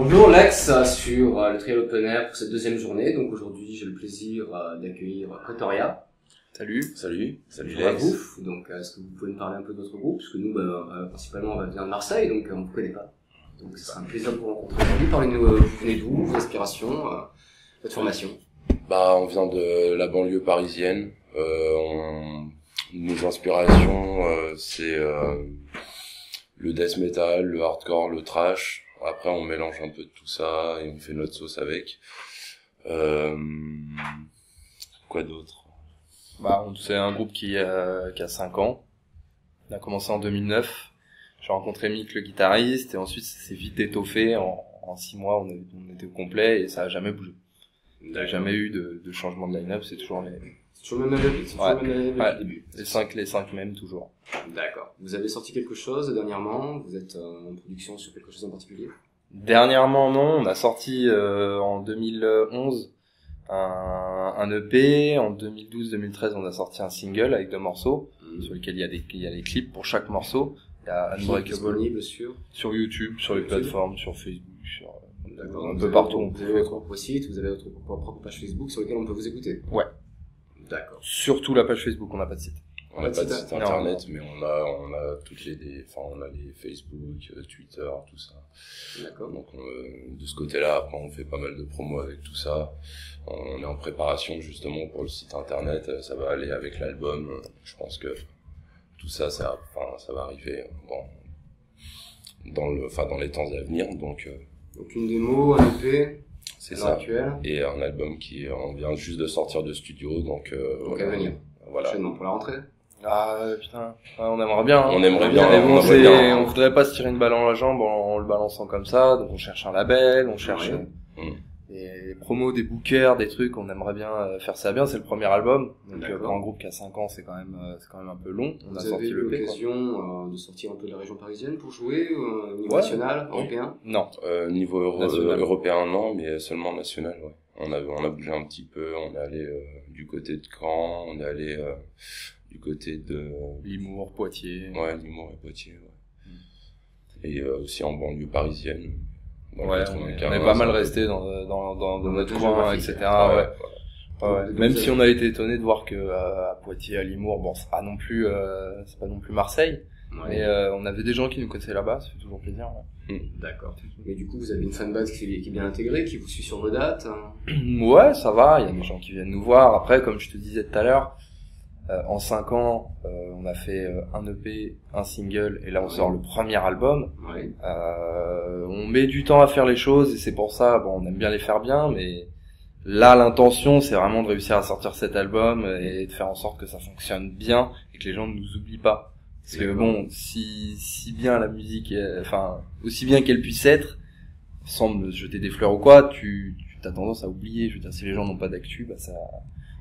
Bonjour Lex, sur le Trial Open Air pour cette deuxième journée. Donc aujourd'hui, j'ai le plaisir d'accueillir Pretoria. Salut Bonjour à vous. Donc est-ce que vous pouvez nous parler un peu de votre groupe? Parce que nous, principalement, on vient de Marseille, donc on ne vous connaît pas. Donc ce sera un plaisir de vous rencontrer aujourd'hui. Parlez-nous, vous venez d'où, vos aspirations, votre formation? On vient de la banlieue parisienne. Nos inspirations, c'est le death metal, le hardcore, le thrash. Après, on mélange un peu de tout ça et on fait notre sauce avec. Quoi d'autre? C'est un groupe qui a 5 ans. On a commencé en 2009. J'ai rencontré Mick, le guitariste, et ensuite ça s'est vite étoffé. En 6 mois, on était au complet et ça a jamais bougé. Il n'y a jamais eu de changement de line-up, c'est toujours les... C'est toujours le même avec le début. Les cinq mêmes, toujours. D'accord. Vous avez sorti quelque chose dernièrement? Vous êtes en production sur quelque chose en particulier? Dernièrement, non. On a sorti en 2011 un EP. En 2012-2013, on a sorti un single avec 2 morceaux, sur lesquels il y a les clips pour chaque morceau. Il y a Unbreakable sur YouTube, sur les plateformes, sur Facebook, D'accord. un peu partout. Vous avez votre propre site, vous avez votre propre page Facebook sur laquelle on peut vous écouter? Ouais. D'accord. Surtout la page Facebook, on n'a pas de site. On n'a pas de site internet, mais on a on a les Facebook, Twitter, tout ça. D'accord. Donc de ce côté-là, après on fait pas mal de promos avec tout ça. On est en préparation justement pour le site internet, ça va aller avec l'album. Je pense que tout ça, ça va arriver dans les temps à venir. Donc une démo, un EP. C'est ça. Actuel. Et un album on vient juste de sortir de studio, donc à venir. Voilà. Prochainement pour la rentrée. Putain, on aimerait bien. On aimerait bien. Mais bon, on voudrait pas se tirer une balle dans la jambe en le balançant comme ça. Donc on cherche un label, on cherche des promos, des bookers, des trucs. On aimerait bien faire ça bien. C'est le premier album. Donc pour un groupe qui a 5 ans, c'est quand même un peu long. Vous avez eu l'occasion de sortir un peu de la région parisienne pour jouer au niveau national, européen? Non. Niveau européen, non, mais seulement national, ouais. On a bougé un petit peu. On est allé du côté de Caen, on est allé du côté de Limours, Poitiers. Ouais, Limours et Poitiers, ouais. Et aussi en banlieue parisienne. On est pas mal resté dans notre coin, etc. Ouais. Même si on a été étonné de voir que à Poitiers, à Limours, c'est pas non plus Marseille. Ouais. Mais on avait des gens qui nous connaissaient là-bas, ça fait toujours plaisir. Ouais. D'accord. Mais du coup, vous avez une fanbase qui est bien intégrée, qui vous suit sur vos dates? Ouais, ça va, il y a des gens qui viennent nous voir. Après, comme je te disais tout à l'heure, en 5 ans, on a fait un EP, un single, et là on sort le premier album. Ouais. On met du temps à faire les choses, et c'est pour ça, on aime bien les faire bien, mais là l'intention c'est vraiment de réussir à sortir cet album et de faire en sorte que ça fonctionne bien et que les gens ne nous oublient pas. Parce que si bien la musique, aussi bien qu'elle puisse être, sans me jeter des fleurs ou quoi, tu as tendance à oublier. Je veux dire, si les gens n'ont pas d'actu, ça...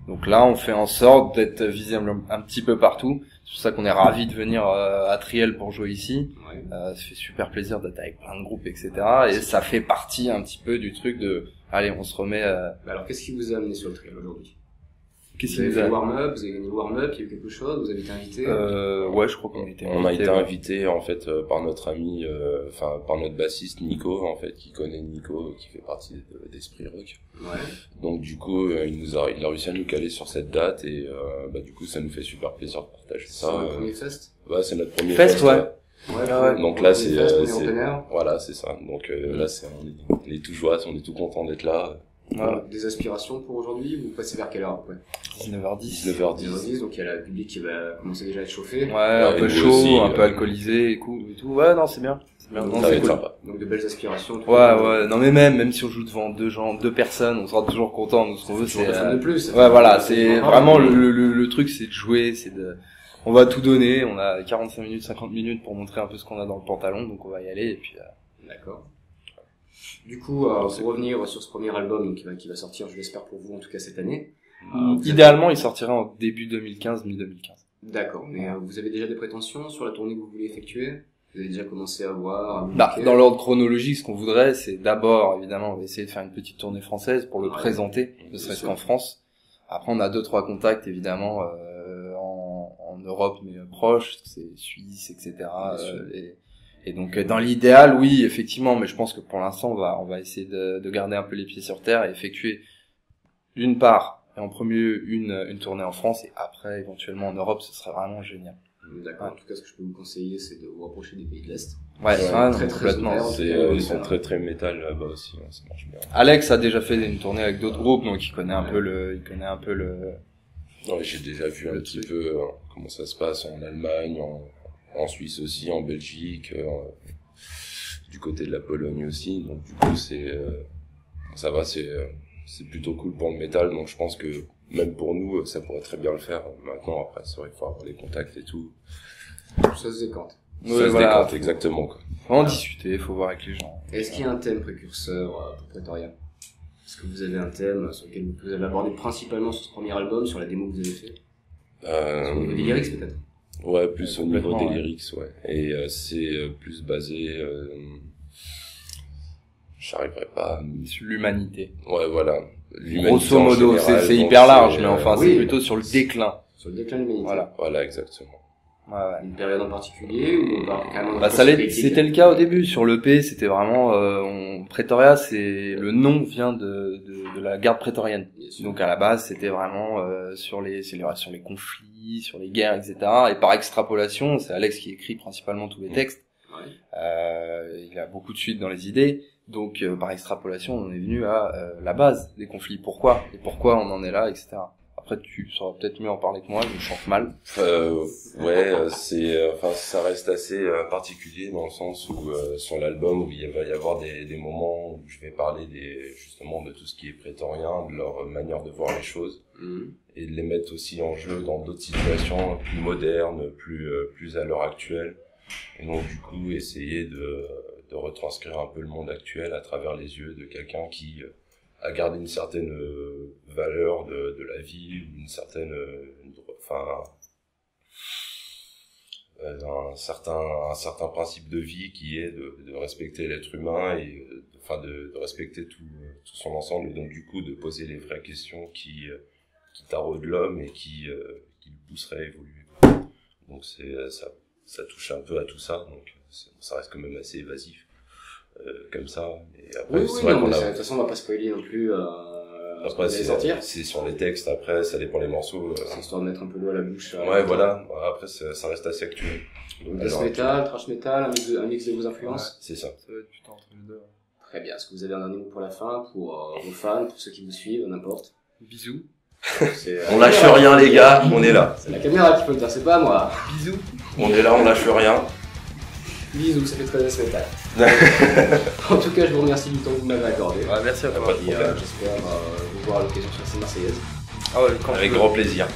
Donc là, on fait en sorte d'être visible un petit peu partout. C'est pour ça qu'on est ravis de venir à Triel pour jouer ici. Ouais. Ça fait super plaisir d'être avec plein de groupes, etc. Et ça fait partie un petit peu du truc de, allez, on se remet... Alors, qu'est-ce qui vous a amené sur le Triel aujourd'hui? Qu'est-ce qui vous a... Vous avez gagné le warm-up, il y a eu quelque chose, vous avez été invité? Ouais, je crois qu'on a été invité. On a été invité, en fait, par notre ami, par notre bassiste Nico, en fait, qui connaît Nico, qui fait partie d'Esprit Rock. Ouais. Donc, du coup, il a réussi à nous caler sur cette date, et, du coup, ça nous fait super plaisir de partager ça. C'est notre premier fest? Ouais, c'est notre premier fest. Ouais. Donc là, voilà, c'est ça. Donc, là, on est tout joie, on est tout content d'être là. Voilà. Des aspirations pour aujourd'hui, vous passez vers quelle heure après? 19h10. Donc il y a le public qui va commencer déjà à être chauffé. Ouais, un peu chaud, aussi, un peu alcoolisé et tout. Ouais, non, c'est bien. Non, ça va être sympa. Donc de belles aspirations. Ouais. Non, mais même si on joue devant 2 personnes, on sera toujours content. Nous, ce qu'on veut, c'est de plus. Ouais, voilà, c'est vraiment le truc, c'est de jouer, on va tout donner. On a 45 minutes, 50 minutes pour montrer un peu ce qu'on a dans le pantalon, donc on va y aller et puis. D'accord. Du coup, pour revenir sur ce premier album qui va sortir, je l'espère pour vous en tout cas cette année. Idéalement, il sortirait en début 2015, mi-2015. D'accord, mais vous avez déjà des prétentions sur la tournée que vous voulez effectuer? Vous avez déjà commencé à voir? Dans l'ordre chronologique, ce qu'on voudrait, c'est d'abord, évidemment, on va essayer de faire une petite tournée française pour le présenter, ne serait-ce qu'en France. Après, on a 2-3 contacts, évidemment, en Europe, mais proches, c'est Suisse, etc. Et donc dans l'idéal, oui, effectivement, mais je pense que pour l'instant, on va essayer de garder un peu les pieds sur terre et effectuer d'une part et en premier lieu une tournée en France et après éventuellement en Europe, ce serait vraiment génial. D'accord. En tout cas, ce que je peux vous conseiller, c'est de vous rapprocher des pays de l'Est. Ouais, très complètement. Ils sont très métal là-bas aussi, hein, ça marche bien. Alex a déjà fait une tournée avec d'autres groupes, donc il connaît un peu le. Ouais, j'ai déjà vu un petit peu comment ça se passe en Allemagne, en Suisse aussi, en Belgique, du côté de la Pologne aussi. Donc du coup, ça va, c'est plutôt cool pour le métal. Donc je pense que même pour nous, ça pourrait très bien le faire. Maintenant, après, c'est vrai qu'il faut avoir les contacts et tout. Ça se décante. Ça se décante, exactement, quoi. Faut en discuter, faut voir avec les gens. Est-ce qu'il y a un thème précurseur pour Praetoria? Est-ce que vous avez un thème sur lequel vous avez abordé principalement sur ce premier album, sur la démo que vous avez fait? Au niveau des lyrics, peut-être? Ouais, plus au niveau des ouais. lyrics, ouais. Et c'est plus basé... j'arriverai pas... Sur l'humanité. Ouais, voilà. Grosso modo, c'est hyper large, mais enfin, c'est plutôt sur le déclin. Sur le déclin de l'humanité. Voilà, exactement. Ouais. Une période en particulier ou carrément c'était le cas au début. Sur l'EP, c'était vraiment Praetoria, c'est le nom vient de la garde prétorienne. Donc à la base, c'était vraiment sur les conflits, sur les guerres, etc. Et par extrapolation, c'est Alex qui écrit principalement tous les textes. Ouais. Il a beaucoup de suite dans les idées. Donc par extrapolation, on est venu à la base des conflits. Pourquoi on en est là, etc. Après, tu sauras peut-être mieux en parler que moi, je chante mal. Ouais, ça reste assez particulier dans le sens où sur l'album où il va y avoir des moments où je vais parler justement de tout ce qui est prétorien, de leur manière de voir les choses et de les mettre aussi en jeu dans d'autres situations plus modernes, plus à l'heure actuelle. Et donc du coup, essayer de retranscrire un peu le monde actuel à travers les yeux de quelqu'un qui à garder une certaine valeur de la vie, une certaine un certain principe de vie qui est de respecter l'être humain et de respecter tout son ensemble et donc du coup de poser les vraies questions qui taraudent l'homme et qui le pousseraient à évoluer. Donc ça touche un peu à tout ça, donc ça reste quand même assez évasif. Comme ça, et après c'est vrai qu'on a... De toute façon on va pas spoiler non plus après c'est sur les textes, après ça dépend les morceaux, c'est histoire de mettre un peu l'eau à la bouche ouais voilà, après ça reste assez actuel. Donc death metal, thrash metal, un mix de vos influences, ouais, c'est ça va être putain entre les deux. Très bien, est-ce que vous avez un dernier mot pour la fin, pour vos fans, pour ceux qui vous suivent, n'importe? Bisous. On lâche rien les gars, on est là. C'est la caméra qui peut le dire, c'est pas moi. Bisous. On est là, on lâche rien. Bisous, ça fait très death metal. En tout cas, je vous remercie du temps que vous m'avez accordé. Ouais, merci à toi. J'espère vous voir à l'occasion sur la scène marseillaise. Ah ouais, avec grand plaisir.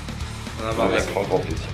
On a marre. Avec grand plaisir.